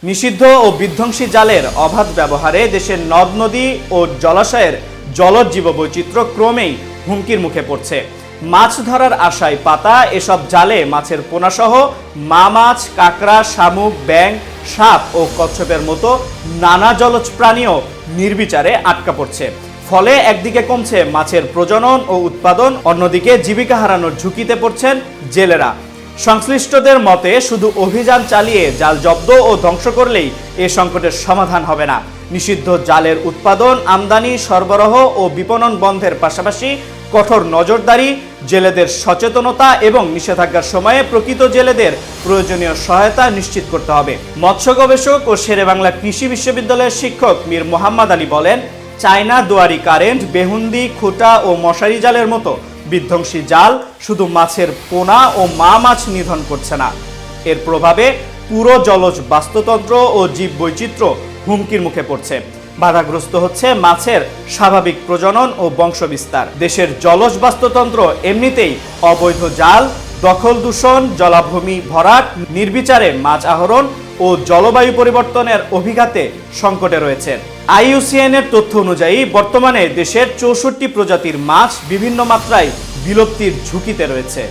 নিষিদ্ধ ও বিধ্বংসী জালের অবাধ ব্যবহারে দেশের নদ নদী ও জলাশয়ের জলজ জীববৈচিত্র্য ক্রমেই হুমকির মুখে পড়ছে। মাছ ধরার আশায় পাতা এসব জালে মাছের পোনাসহ মা মাছ, কাঁকড়া, শামুক, ব্যাঙ, সাপ ও কচ্ছপের মতো নানা জলজ প্রাণীও নির্বিচারে আটকা পড়ছে। ফলে একদিকে কমছে মাছের প্রজনন ও উৎপাদন, অন্যদিকে জীবিকা হারানোর ঝুঁকিতে পড়ছেন জেলেরা। সংশ্লিষ্টদের মতে শুধু অভিযান চালিয়ে জাল জব্দ ও ধ্বংস করলেই এ সংকটের সমাধান হবে না। নিষিদ্ধ জালের উৎপাদন, আমদানি, সরবরাহ ও বিপণন বন্ধের পাশাপাশি কঠোর নজরদারি, জেলেদের সচেতনতা এবং নিষেধাজ্ঞার সময়ে প্রকৃত জেলেদের প্রয়োজনীয় সহায়তা নিশ্চিত করতে হবে। মৎস্য গবেষক ও শেরেবাংলা কৃষি বিশ্ববিদ্যালয়ের শিক্ষক মীর মোহাম্মদ আলী বলেন, চায়না দুয়ারি কারেন্ট, বেহুন্দি, খুঁটা ও মশারি জালের মতো বিধ্বংসী জাল শুধু মাছের পোনা ও মা মাছ নিধন করছে না, এর প্রভাবে পুরো জলজ বাস্তুতন্ত্র ও জীববৈচিত্র্য হুমকির মুখে পড়ছে। বাধাগ্রস্ত হচ্ছে মাছের স্বাভাবিক প্রজনন ও বংশবিস্তার। দেশের জলজ বাস্তুতন্ত্র এমনিতেই অবৈধ জাল, দখল দূষণ, জলাভূমি ভরাট, নির্বিচারে মাছ আহরণ ও জলবায়ু পরিবর্তনের অভিঘাতে সংকটে রয়েছে। IUCN এর তথ্য অনুযায়ী বর্তমানে দেশের 64 প্রজাতির মাছ বিভিন্ন মাত্রায় বিলুপ্তির ঝুঁকিতে রয়েছে।